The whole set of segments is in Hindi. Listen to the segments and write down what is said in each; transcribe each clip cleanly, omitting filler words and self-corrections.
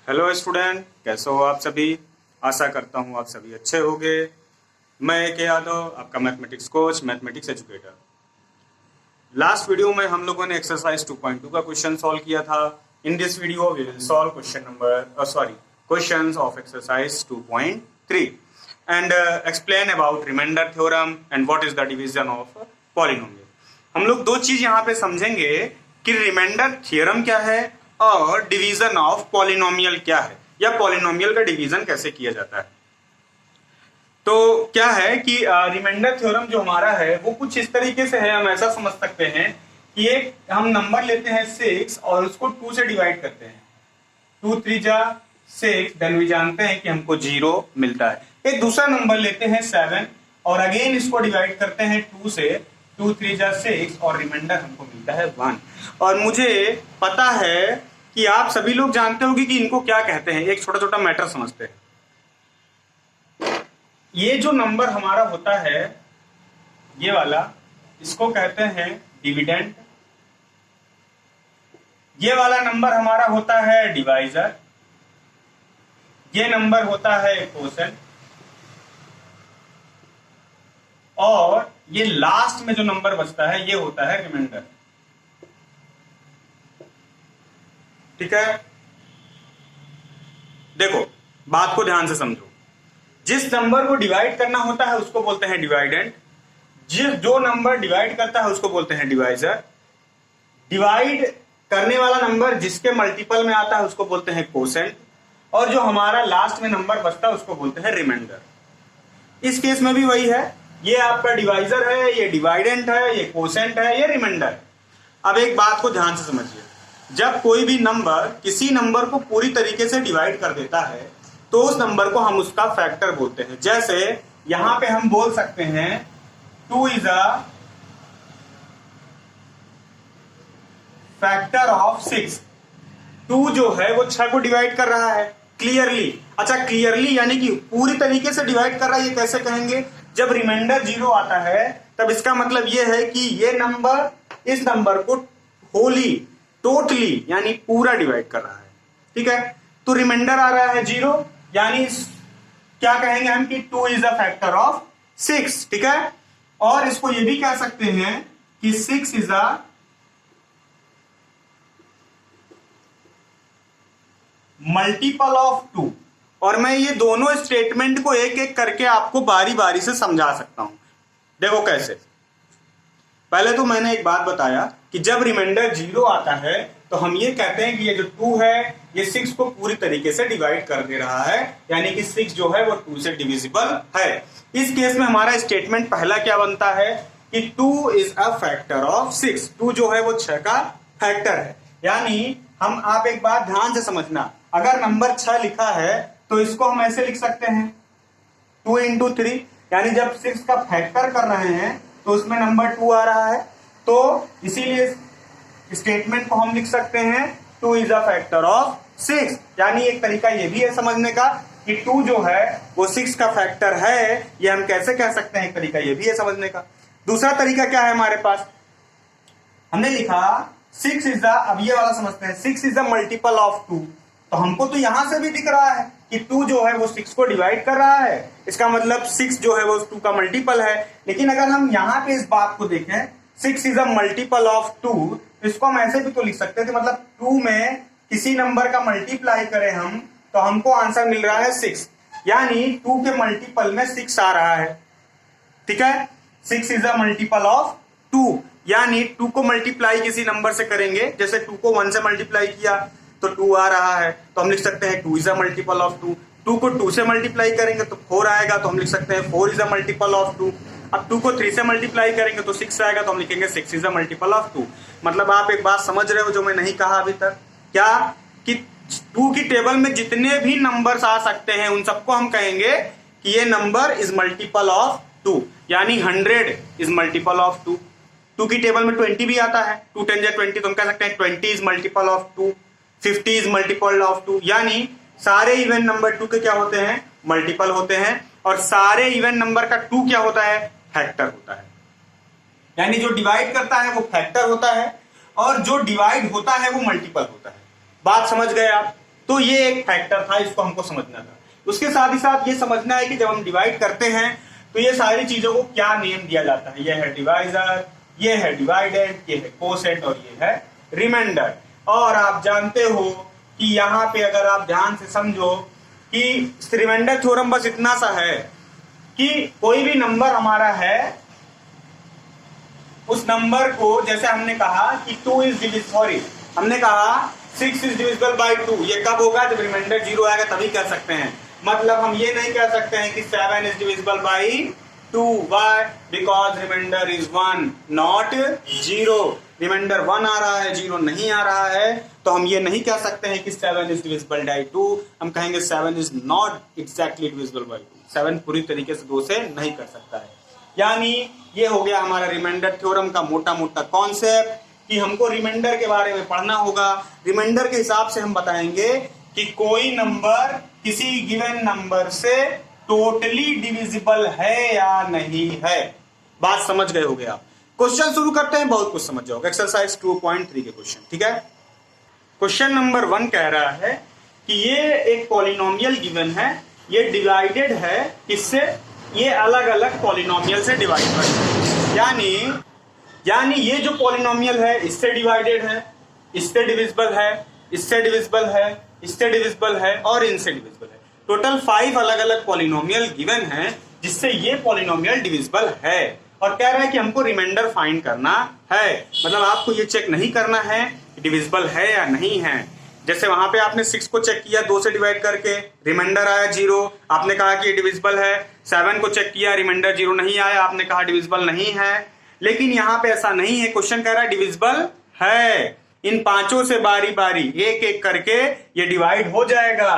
हेलो स्टूडेंट, कैसे हो आप सभी। आशा करता हूँ आप सभी अच्छे होंगे। मैं के यादव, आपका mathematics coach, mathematics educator. Last video में हम लोगों ने एक्सरसाइज 2.2 का क्वेश्चन सॉल्व किया था। In this video we will solve questions of exercise 2.3 and explain about remainder theorem and what is the division of polynomial. हम लोग दो चीज यहाँ पे समझेंगे कि रिमाइंडर थ्योरम क्या है और डिवीजन ऑफ पॉलिनोमियल क्या है, या पॉलिनोमियल का डिवीजन कैसे किया जाता है। तो क्या है कि रिमाइंडर थ्योरम जो हमारा है वो कुछ इस तरीके से है। हम ऐसा समझ सकते हैं कि एक हम नंबर लेते हैं 6 और उसको 2 से डिवाइड करते हैं। 2 3 जा 6, देन वी जानते हैं कि हमको 0 मिलता है। एक दूसरा नंबर लेते हैं 7 और अगेन इसको डिवाइड करते हैं 2 से। 2 3 जा 6 और रिमाइंडर हमको मिलता है 1। और मुझे पता है कि आप सभी लोग जानते होंगे कि इनको क्या कहते हैं। एक छोटा छोटा मैटर समझते हैं। ये जो नंबर हमारा होता है, ये वाला, इसको कहते हैं डिविडेंड। ये वाला नंबर हमारा होता है डिवाइजर। ये नंबर होता है कोसेंट। और ये लास्ट में जो नंबर बचता है ये होता है रिमाइंडर। ठीक है, देखो बात को ध्यान से समझो। जिस नंबर को डिवाइड करना होता है उसको बोलते हैं डिवाइडेंड। जो नंबर डिवाइड करता है उसको बोलते हैं डिवाइजर। डिवाइड करने वाला नंबर जिसके मल्टीपल में आता है उसको बोलते हैं कोसेंट। और जो हमारा लास्ट में नंबर बचता है उसको बोलते हैं रिमाइंडर। इस केस में भी वही है। ये आपका डिवाइजर है, ये डिवाइडेंट है, ये कोसेंट है, ये रिमाइंडर है। अब एक बात को ध्यान से समझिए। जब कोई भी नंबर किसी नंबर को पूरी तरीके से डिवाइड कर देता है तो उस नंबर को हम उसका फैक्टर बोलते हैं। जैसे यहां पे हम बोल सकते हैं 2 इज अ फैक्टर ऑफ 6। 2 जो है वो 6 को डिवाइड कर रहा है क्लियरली। अच्छा, क्लियरली यानी कि पूरी तरीके से डिवाइड कर रहा है। ये कैसे कहेंगे? जब रिमाइंडर 0 आता है तब इसका मतलब ये है कि ये नंबर इस नंबर को होली, टोटली यानी पूरा डिवाइड कर रहा है। ठीक है, तो रिमाइंडर आ रहा है 0, यानी क्या कहेंगे हम कि 2 इज अ फैक्टर ऑफ 6। ठीक है, और इसको ये भी कह सकते हैं कि 6 इज अ मल्टीपल ऑफ 2। और मैं ये दोनों स्टेटमेंट को एक एक करके आपको बारी बारी से समझा सकता हूं। देखो कैसे। पहले तो मैंने एक बात बताया कि जब रिमाइंडर 0 आता है तो हम ये कहते हैं कि ये जो 2 है ये 6 को पूरी तरीके से डिवाइड कर दे रहा है, यानी कि 6 जो है वो 2 से डिविजिबल है। इस केस में हमारा स्टेटमेंट पहला क्या बनता है कि 2 इज अ फैक्टर ऑफ 6। 2 जो है वो 6 का फैक्टर है। यानी आप एक बात ध्यान से समझना, अगर नंबर 6 लिखा है तो इसको हम ऐसे लिख सकते हैं 2 इंटू 3, यानी जब 6 का फैक्टर कर रहे हैं तो उसमें नंबर 2 आ रहा है। तो इसीलिए स्टेटमेंट को हम लिख सकते हैं 2 इज अ फैक्टर ऑफ 6। यानी एक तरीका ये भी है समझने का कि 2 जो है वो 6 का फैक्टर है। ये हम कैसे कह सकते हैं, एक तरीका ये भी है समझने का। दूसरा तरीका क्या है हमारे पास? हमने लिखा 6 इज द, अब ये वाला समझते हैं, 6 इज द मल्टीपल ऑफ 2। तो हमको तो यहां से भी दिख रहा है कि 2 जो है वो 6 को डिवाइड कर रहा है। इसका मतलब 6 जो है वो 2 का मल्टीपल है। लेकिन अगर हम यहां पे इस बात को देखें 6 इज अ मल्टीपल ऑफ 2, तो इसको हम ऐसे भी तो लिख सकते थे, मतलब 2 में किसी नंबर का मल्टीप्लाई करें हम तो हमको आंसर मिल रहा है 6, यानी 2 के मल्टीपल में 6 आ रहा है। ठीक है, 6 इज अ मल्टीपल ऑफ 2, यानी 2 को मल्टीप्लाई किसी नंबर से करेंगे, जैसे 2 को 1 से मल्टीप्लाई किया तो 2 आ रहा है, तो हम लिख सकते हैं 2 इज अ मल्टीपल ऑफ 2। 2 को 2 से मल्टीप्लाई करेंगे तो 4 आएगा, तो हम लिख सकते हैं 4 इज अ मल्टीपल ऑफ 2। अब 2 को 3 से मल्टीप्लाई करेंगे तो 6 आएगा, तो हम लिखेंगे 6 इज अ मल्टीपल ऑफ 2। मतलब आप एक बात समझ रहे हो जो मैं नहीं कहा अभी तक, क्या कि 2 की टेबल में जितने भी नंबर्स आ सकते हैं उन सबको हम कहेंगे कि ये नंबर इज मल्टीपल ऑफ 2, यानी 100 इज मल्टीपल ऑफ 2। 2 की टेबल में 20 भी आता है, 2 10 या 20, तो हम कह सकते हैं 20 is multiple of 2। 50 is multiple of 2, यानी सारे इवन नंबर 2 के क्या होते हैं? मल्टीपल होते हैं। और सारे इवन नंबर का 2 क्या होता है? फैक्टर होता है। यानी जो डिवाइड करता है वो फैक्टर होता है और जो डिवाइड होता है वो मल्टीपल होता है। बात समझ गए आप? तो ये एक फैक्टर था, इसको हमको समझना था। उसके साथ ही साथ ये समझना है कि जब हम डिवाइड करते हैं तो ये सारी चीजों को क्या नेम दिया जाता है। ये है डिवाइजर, ये है डिवाइडेंड, ये है कोसेंट और ये है रिमाइंडर। और आप जानते हो कि यहाँ पे अगर आप ध्यान से समझो कि रिमाइंडर थ्योरम बस इतना सा है कि कोई भी नंबर हमारा है, उस नंबर को जैसे हमने कहा कि 2 इज डिविजिबल, हमने कहा 6 इज डिविजिबल बाय 2, ये कब होगा जब रिमाइंडर 0 आएगा तभी कह सकते हैं। मतलब हम ये नहीं कह सकते हैं कि 7 is divisible by 2, why? Because remainder is 1 not 0। Remainder 1 आ रहा है, 0 नहीं आ रहा है, तो हम ये नहीं कह सकते हैं कि 7 इज डिविजिबल बाय 2। हम कहेंगे 7 is not exactly divisible by 2। 7 पूरी तरीके से 2 से नहीं कर सकता है। यानी ये हो गया हमारा रिमाइंडर थ्योरम का मोटा मोटा कॉन्सेप्ट कि हमको रिमाइंडर के बारे में पढ़ना होगा। रिमाइंडर के हिसाब से हम बताएंगे कि कोई नंबर किसी गिवन नंबर से टोटली डिविजिबल है या नहीं है। बात समझ गए होगे आप। क्वेश्चन शुरू करते हैं, बहुत कुछ समझ जाओगे। एक्सरसाइज 2.3 के क्वेश्चन, ठीक है। क्वेश्चन नंबर 1 कह रहा है कि ये एक पॉलिनोमियल गिवन है, ये डिवाइडेड है किससे? ये अलग अलग पॉलिनोमियल से डिवाइड है। यानी ये जो पॉलिनोमियल है इससे डिवाइडेड है, इससे डिविजिबल है, इससे डिविजिबल है, इससे डिविजिबल है और इनसे डिविजिबल है। टोटल 5 अलग अलग पॉलिनोमियल गिवन है जिससे ये पॉलिनोमियल डिविजिबल है। और कह रहा है कि हमको रिमाइंडर फाइंड करना है। मतलब आपको ये चेक नहीं करना है डिविजिबल है या नहीं है। जैसे वहां पे आपने 6 को चेक किया 2 से डिवाइड करके, रिमाइंडर आया 0, आपने कहा कि ये डिविजिबल है। 7 को चेक किया, रिमाइंडर 0 नहीं आया, आपने कहा डिविजिबल नहीं है। लेकिन यहाँ पे ऐसा नहीं है, क्वेश्चन कह रहा है डिविजिबल है। इन 5 से बारी बारी एक एक करके ये डिवाइड हो जाएगा।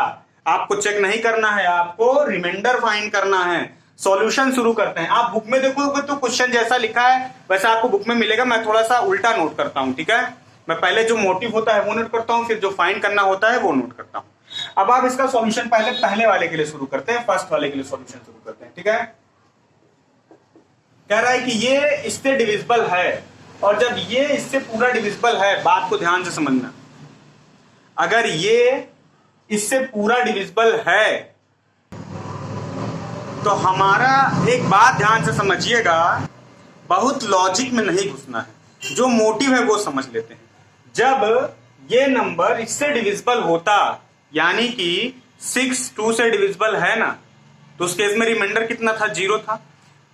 आपको चेक नहीं करना है, आपको रिमाइंडर फाइंड करना है। सॉल्यूशन शुरू करते हैं। आप बुक में देखोगे तो क्वेश्चन जैसा लिखा है वैसा आपको बुक में मिलेगा। मैं थोड़ा सा उल्टा नोट करता हूं, ठीक है। मैं पहले जो मोटिव होता है वो नोट करता हूं, फिर जो फाइंड करना होता है वो नोट करता हूं। अब आप इसका सॉल्यूशन पहले वाले के लिए शुरू करते हैं, फर्स्ट वाले के लिए सॉल्यूशन शुरू करते हैं, ठीक है। कह रहा है कि ये इससे डिविजिबल है, और जब ये इससे पूरा डिविजिबल है, बात को ध्यान से समझना, अगर ये इससे पूरा डिविजिबल है तो हमारा एक बात ध्यान से समझिएगा, बहुत लॉजिक में नहीं घुसना है, जो मोटिव है वो समझ लेते हैं। जब ये नंबर इससे डिविजिबल होता, यानी कि 6 2 से डिविजिबल है ना, तो उस केस में रिमाइंडर कितना था? 0 था।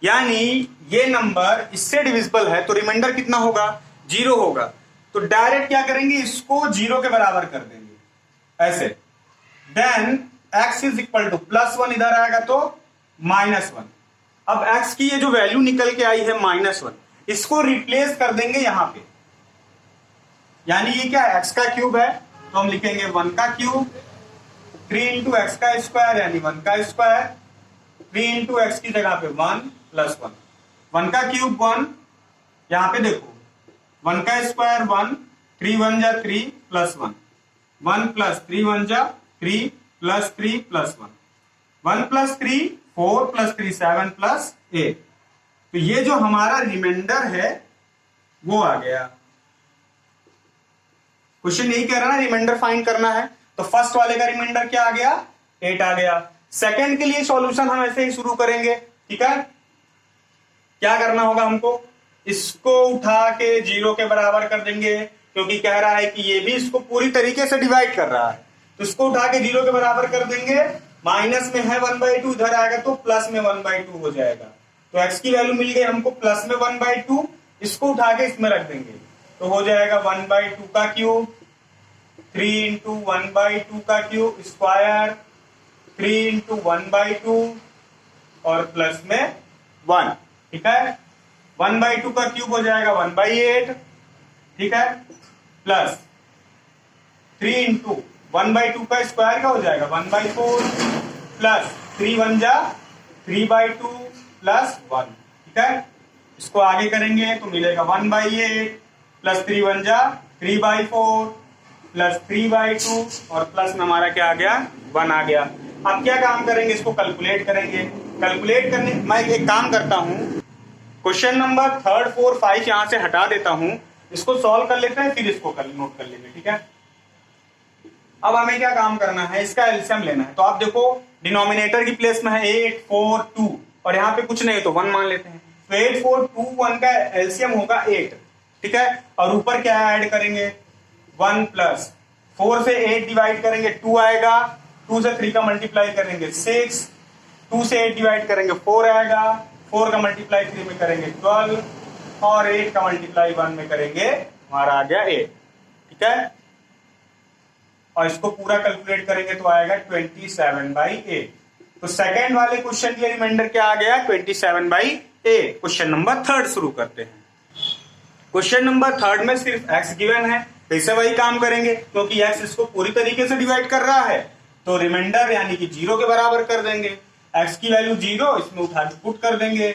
यानी ये नंबर इससे डिविजिबल है तो रिमाइंडर कितना होगा? 0 होगा। तो डायरेक्ट क्या करेंगे, इसको 0 के बराबर कर देंगे ऐसे। Then x is equal to +1, इधर आएगा तो -1। अब x की ये जो वैल्यू निकल के आई है -1, इसको रिप्लेस कर देंगे यहां पे। यानी ये क्या है? x का क्यूब है, तो हम लिखेंगे 1 का क्यूब, 3 × x का स्क्वायर यानी 1 का स्क्वायर, 3 × x की जगह पे 1 + 1, 1 का क्यूब 1, यहां पे देखो 1 का स्क्वायर 1, 3 1 जा 3 + 1, 1 + 3 1 जा 3 + 3 + 1, 1 + 3 4 + 3 7 + 8। तो ये जो हमारा रिमाइंडर है वो आ गया। क्वेश्चन यही कह रहा है ना, रिमाइंडर फाइंड करना है, तो फर्स्ट वाले का रिमाइंडर क्या आ गया? 8 आ गया। सेकंड के लिए सॉल्यूशन हम ऐसे ही शुरू करेंगे, ठीक है। क्या करना होगा हमको? इसको उठा के 0 के बराबर कर देंगे, क्योंकि कह रहा है कि ये भी इसको पूरी तरीके से डिवाइड कर रहा है, तो इसको उठा के 0 के बराबर कर देंगे। माइनस में है 1/2, इधर आएगा तो प्लस में 1/2 हो जाएगा। तो x की वैल्यू मिल गई हमको प्लस में 1/2, इसको उठा के इसमें रख देंगे तो हो जाएगा 1/2 का क्यूब, 3 × 1/2 का क्यूब स्क्वायर, 3 × 1/2 और प्लस में 1, ठीक है। 1/2 का क्यूब हो जाएगा 1/8, ठीक है, प्लस 3 × 1/2 का स्क्वायर का हो जाएगा 1/4, प्लस 3 1 जा 3/2 + 1, ठीक है। इसको आगे करेंगे तो मिलेगा 1/8 प्लस 3 1 जा 3/4 प्लस 3/2 और प्लस में हमारा क्या आ गया? 1 आ गया। अब क्या काम करेंगे? इसको कैलकुलेट करेंगे। कैलकुलेट करने मैं एक काम करता हूं, क्वेश्चन नंबर 3 4 5 यहां से हटा देता हूं, इसको सॉल्व कर लेते हैं, फिर इसको नोट कर लेंगे, ठीक है। अब हमें क्या काम करना है, इसका एलसीएम लेना है। तो आप देखो डिनोमिनेटर की प्लेस में है 8 4 2 और यहाँ पे कुछ नहीं तो 1 मान लेते हैं। तो 8 4 2 1 का एलसीएम होगा 8, ठीक है। और ऊपर क्या ऐड करेंगे 1 प्लस 4 से 8 डिवाइड करेंगे 2 आएगा, 2 से 3 का मल्टीप्लाई करेंगे 6, 2 से 8 डिवाइड करेंगे 4 आएगा, 4 का मल्टीप्लाई 3 में करेंगे 12 और 8 का मल्टीप्लाई 1 में करेंगे हमारा आ गया 8, ठीक है। और इसको पूरा कैलकुलेट करेंगे तो आएगा 27/8। तो सेकंड वाले क्वेश्चन के रिमाइंडर क्या आ गया 27/8। क्वेश्चन नंबर 3 शुरू करते हैं। क्वेश्चन नंबर 3 में सिर्फ x गिवन है, फिर से वही काम करेंगे क्योंकि x इसको पूरी तरीके से डिवाइड कर रहा है तो रिमाइंडर यानी कि 0 के बराबर कर देंगे। x की वैल्यू 0 इसमें उठा के पुट कर देंगे,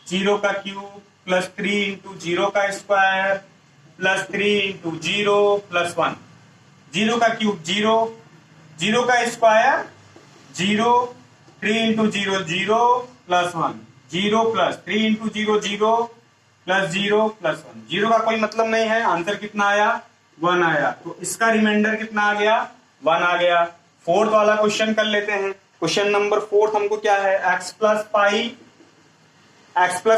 0 का क्यूब प्लस 3 इंटू 0 का स्क्वायर प्लस 3 इंटू 0 प्लस 1, 0 का क्यूब 0, 0 का square 0, 3 into 0 0 plus 1, 0 plus 3 into 0 0 plus 0 plus 1। 0 का कोई मतलब नहीं है, आंसर कितना आया 1 आया। तो इसका रिमाइंडर कितना आ गया 1 आ गया। फोर्थ वाला क्वेश्चन कर लेते हैं। क्वेश्चन नंबर 4 हमको क्या है x प्लस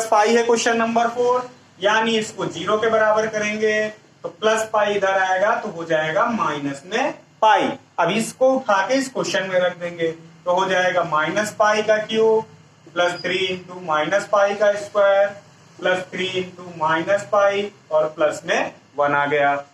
पाई है क्वेश्चन नंबर 4, यानी इसको 0 के बराबर करेंगे तो प्लस पाई इधर आएगा तो हो जाएगा माइनस में पाई। अब इसको उठा के इस क्वेश्चन में रख देंगे तो हो जाएगा माइनस पाई का cube plus 3 into minus pi का square plus 3 into minus pi और प्लस में 1 आ गया।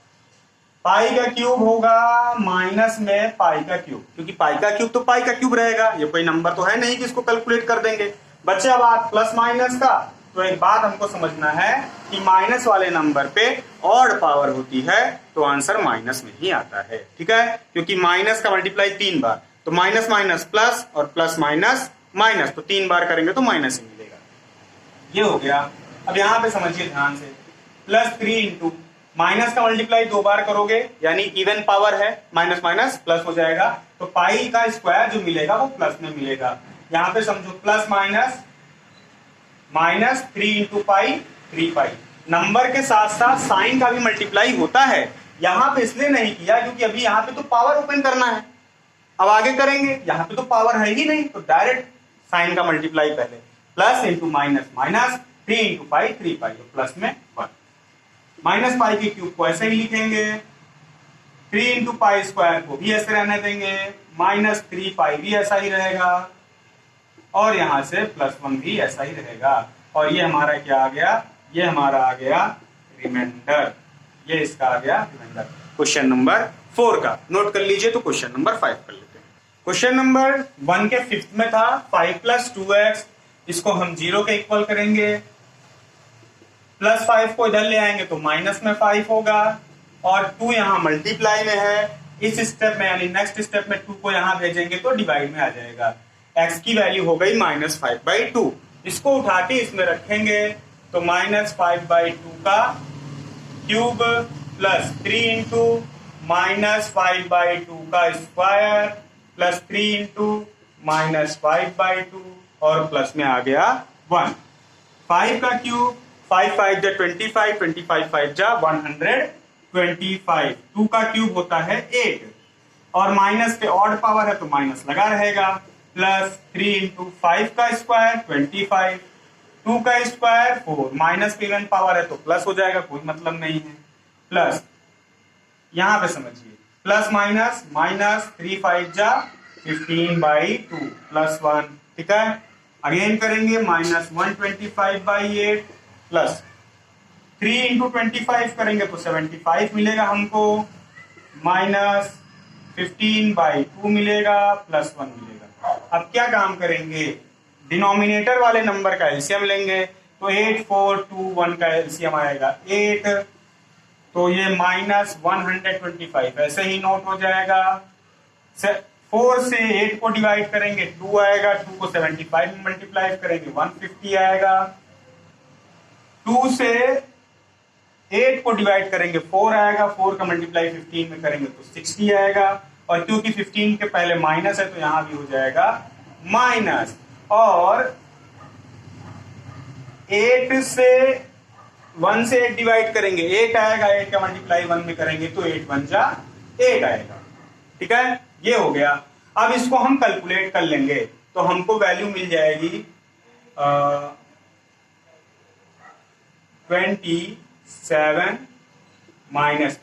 पाई का क्यूब होगा माइनस में पाई का क्यूब, क्योंकि पाई का क्यूब तो पाई का क्यूब रहेगा, ये कोई नंबर तो है नहीं कि इसको कैलकुलेट कर देंगे। बच्चे अब बात प्लस माइनस का, तो एक बात हमको समझना है कि माइनस वाले नंबर पे ऑड पावर होती है तो आंसर माइनस में ही आता है, ठीक है। क्योंकि माइनस का मल्टीप्लाई 3 बार, तो माइनस माइनस प्लस और प्लस माइनस माइनस, तो 3 बार करेंगे तो माइनस ही मिलेगा। ये हो गया। अब यहाँ पे समझिए ध्यान से, प्लस 3 इंटू माइनस का मल्टीप्लाई 2 बार करोगे यानी इवन पावर है, माइनस माइनस प्लस हो जाएगा, तो पाई का स्क्वायर जो मिलेगा वो प्लस में मिलेगा। यहाँ पे समझो plus minus minus 3 into pi 3 पाई। नंबर के साथ साथ साइन का भी मल्टीप्लाई होता है, यहाँ पे इसलिए नहीं किया क्योंकि अभी यहाँ पे तो पावर ओपन करना है, अब आगे करेंगे, यहाँ पे तो पावर है ही नहीं तो डायरेक्ट साइन का मल्टीप्लाई पहले, plus into minus minus 3 into pi 3 पाई और प्लस में 1। माइनस पाई के क्यूब को ऐसे ही लिखेंगे, 3 इंटू पाई स्क्वायर को भी ऐसे रहने देंगे, माइनस 3 पाई भी ऐसा ही रहेगा और यहां से प्लस 1 भी ऐसा ही रहेगा। और ये हमारा क्या आ गया, ये हमारा आ गया रिमाइंडर, ये इसका आ गया रिमाइंडर क्वेश्चन नंबर 4 का। नोट कर लीजिए। तो क्वेश्चन नंबर 5 कर लेते हैं। क्वेश्चन नंबर 1 के 5th में था 5 प्लस 2x, इसको हम 0 के इक्वल करेंगे, प्लस 5 को इधर ले आएंगे तो माइनस में 5 होगा और 2 यहाँ मल्टीप्लाई में है, इस स्टेप में यानी नेक्स्ट स्टेप में 2 को यहाँ भेजेंगे तो डिवाइड में आ जाएगा। x की वैल्यू हो गई -5/2, इसको उठा के इसमें रखेंगे तो -5/2 का क्यूब प्लस 3 इंटू -5/2 का स्क्वायर प्लस 3 इंटू -5/2 और प्लस में आ गया 1। 5 का क्यूब 5 5 जा 25, 25 5 जा 125। 2 का क्यूब होता है 8 और माइनस पे ऑड पावर है तो माइनस लगा रहेगा, प्लस 3 इंटू 5 का स्क्वायर 25, 2 का स्क्वायर 4, माइनस पे इवन पावर है तो प्लस हो जाएगा, कोई मतलब नहीं है। प्लस यहां पे समझिए प्लस माइनस माइनस 3 5 जा 15/2 प्लस 1, ठीक है। अगेन करेंगे -125/8 प्लस 3 इंटू 25 करेंगे तो 75 मिलेगा हमको, माइनस 15/2 मिलेगा प्लस 1 मिलेगा। अब क्या काम करेंगे, डिनोमिनेटर वाले नंबर का एलसीएम लेंगे तो 8 4 2 1 का एलसीएम आएगा 8, तो ये -125 ऐसे ही नोट हो जाएगा। 4 से 8 को डिवाइड करेंगे 2 आएगा, 2 को 75 में मल्टीप्लाई करेंगे 150 आएगा, 2 से 8 को डिवाइड करेंगे 4 आएगा, 4 का मल्टीप्लाई 15 में करेंगे तो 60 आएगा और क्योंकि 15 के पहले माइनस है तो यहां भी हो जाएगा माइनस। और 8 से 1 से 8 डिवाइड करेंगे 8 आएगा, 8 का मल्टीप्लाई 1 में करेंगे तो 8 1 जा 8 आएगा। ठीक है, ये हो गया। अब इसको हम कैलकुलेट कर लेंगे तो हमको वैल्यू मिल जाएगी 27 माइनस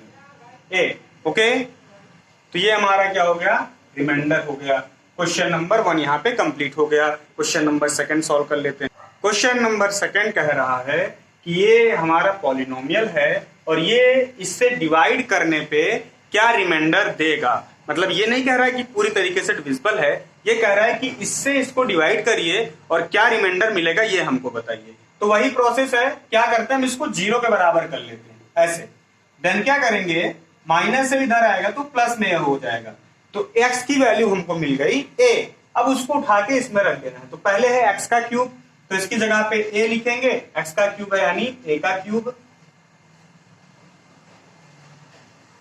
ए। ओके, तो ये हमारा क्या हो गया, रिमाइंडर हो गया। क्वेश्चन नंबर 1 यहाँ पे कंप्लीट हो गया। क्वेश्चन नंबर 2 सॉल्व कर लेते हैं। क्वेश्चन नंबर 2 कह रहा है कि ये हमारा पॉलिनोमियल है और ये इससे डिवाइड करने पे क्या रिमाइंडर देगा। मतलब ये नहीं कह रहा है कि पूरी तरीके से डिविजिबल है, ये कह रहा है कि इससे इसको डिवाइड करिए और क्या रिमाइंडर मिलेगा ये हमको बताइए। तो वही प्रोसेस है, क्या करते हैं हम इसको 0 के बराबर कर लेते हैं ऐसे। देन क्या करेंगे, माइनस से इधर आएगा तो प्लस में हो जाएगा। तो x की वैल्यू हमको मिल गई a। अब उसको उठा के इसमें रख देना है। तो पहले है x का क्यूब, तो इसकी जगह पे a लिखेंगे। x का क्यूब है यानी a का क्यूब,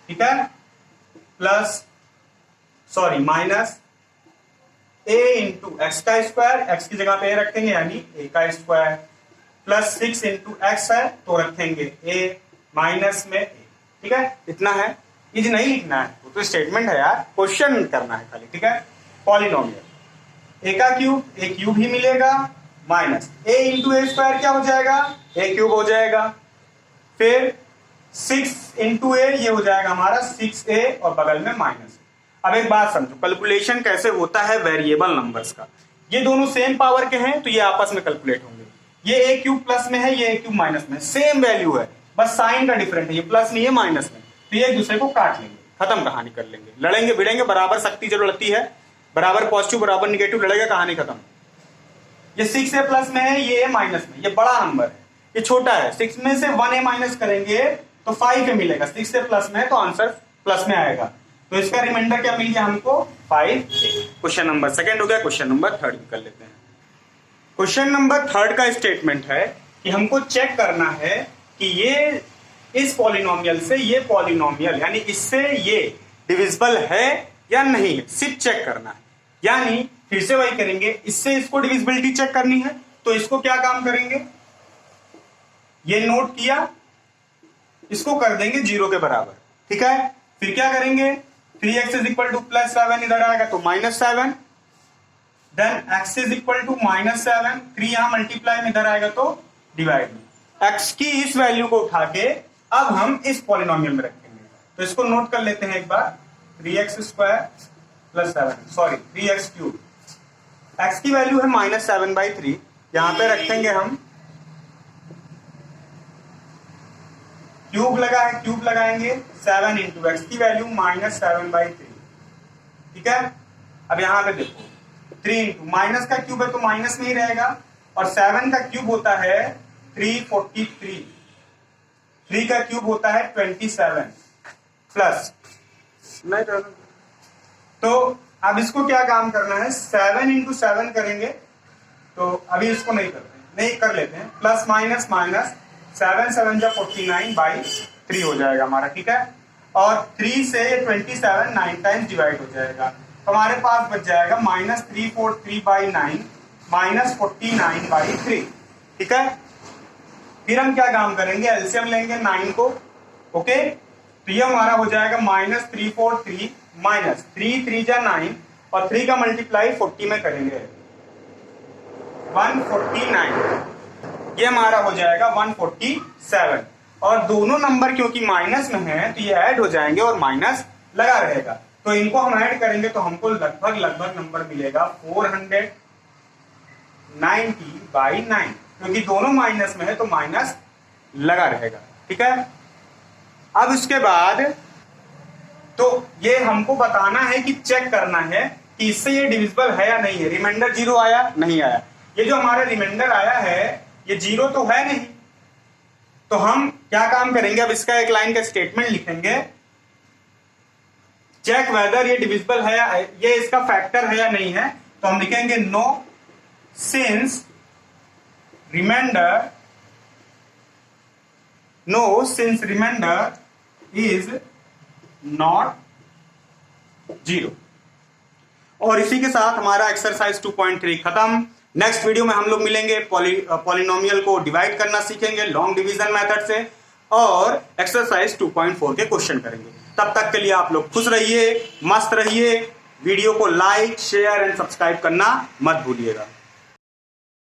ठीक है, plus sorry minus a into x का स्क्वायर, x की जगह पे a रखेंगे यानी a का स्क्वायर, प्लस 6 इंटू एक्स है तो रखेंगे a माइनस में a। ठीक है, इतना है, इज नहीं लिखना है, वो तो स्टेटमेंट है यार, क्वेश्चन करना है खाली। ठीक है, पॉलिनोमियल a का क्यूब, a क्यूब ही मिलेगा, minus a into A square क्या हो जाएगा, a क्यूब हो जाएगा, फिर 6 इंटू ए ये हो जाएगा हमारा 6a और बगल में माइनस। अब एक बात समझो, कैलकुलेशन कैसे होता है वेरिएबल नंबर्स का। ये दोनों सेम पावर के हैं तो ये आपस में कैलकुलेट होंगे। ये a क्यूब प्लस में है, ये a क्यूब माइनस में, सेम वैल्यू है, बस साइन का डिफरेंट है, ये प्लस में ये माइनस में, तो ये एक दूसरे को काट लेंगे, खत्म, कहानी कर लेंगे। लड़ेंगे भिड़ेंगे, बराबर शक्ति जब लड़ती है, बराबर पॉजिटिव बराबर निगेटिव लड़ेगा, कहानी खत्म। ये 6a प्लस में है, ये माइनस में, ये बड़ा नंबर है, ये छोटा है। 6 में से 1a माइनस करेंगे तो 5a मिलेगा, 6a प्लस में है तो आंसर प्लस में आएगा। तो इसका रिमाइंडर क्या मिल गया हमको, 5a। क्वेश्चन नंबर 2 हो गया। क्वेश्चन नंबर 3 कर लेते हैं। क्वेश्चन नंबर 3 का स्टेटमेंट है कि हमको चेक करना है कि ये इस पॉलिनोमियल से ये पॉलिनोमियल यानी इससे ये डिविजिबल है या नहीं है, सिर्फ चेक करना है। यानी फिर से वही करेंगे, इससे इसको डिविजिबिलिटी चेक करनी है तो इसको क्या काम करेंगे, ये नोट किया, इसको कर देंगे 0 के बराबर। ठीक है, फिर क्या करेंगे, 3x is equal two plus 7 इधर आएगा तो minus 7, then x is equal to minus 7, 3 यहां मल्टीप्लाई में इधर आएगा तो डिवाइड में। x की इस वैल्यू को उठा के अब हम इस पॉलिनोमियल में रखेंगे, तो इसको नोट कर लेते हैं एक बार, 3x square plus 7, sorry 3x cube, x की वैल्यू है माइनस 7/3, यहां पे रखेंगे हम क्यूब लगा है, क्यूब लगाएंगे 7 इंटू एक्स की वैल्यू माइनस 7/3। ठीक है, अब यहां पे देखो 3 इंटू माइनस का क्यूब है तो माइनस में ही रहेगा, और 7 का क्यूब होता है 343, 3 का क्यूब होता है 27 प्लस नहीं रहना। तो अब इसको क्या काम करना है, 7 इंटू 7 करेंगे, तो अभी इसको नहीं करते, नहीं कर लेते हैं, प्लस माइनस माइनस 7 7 जा 49/3 हो जाएगा हमारा। ठीक है, और 3 से 27 9 टाइम्स डिवाइड हो जाएगा, तो हमारे पास बच जाएगा माइनस 343/9 माइनस 49/3। ठीक है, फिर हम क्या काम करेंगे, एलसीएम लेंगे 9 को। ओके, तो ये हमारा हो जाएगा माइनस 343 माइनस 3 3 जा 9 और 3 का मल्टीप्लाई 40 में करेंगे 149, ये हमारा हो जाएगा 147। और दोनों नंबर क्योंकि माइनस में है तो ये ऐड हो जाएंगे और माइनस लगा रहेगा, तो इनको हम ऐड करेंगे तो हमको लगभग नंबर मिलेगा 490/9, क्योंकि दोनों माइनस में है तो माइनस लगा रहेगा। ठीक है, अब इसके बाद तो ये हमको बताना है कि चेक करना है कि इससे ये डिविजिबल है या नहीं है। रिमाइंडर 0 आया, नहीं आया, ये जो हमारा रिमाइंडर आया है ये 0 तो है नहीं, तो हम क्या काम करेंगे, अब इसका एक लाइन का स्टेटमेंट लिखेंगे, चेक वेदर ये डिविजिबल है, ये इसका फैक्टर है या नहीं है। तो हम लिखेंगे no since reminder is not 0। और इसी के साथ हमारा एक्सरसाइज 2.3 खत्म। नेक्स्ट वीडियो में हम लोग मिलेंगे, पॉलिनोमियल को डिवाइड करना सीखेंगे लॉन्ग डिवीजन मेथड से। और एक्सरसाइज 2.4 के क्वेश्चन करेंगे। तब तक के लिए आप लोग खुश रहिए, मस्त रहिए। वीडियो को लाइक, शेयर एंड सब्सक्राइब करना मत भूलिएगा।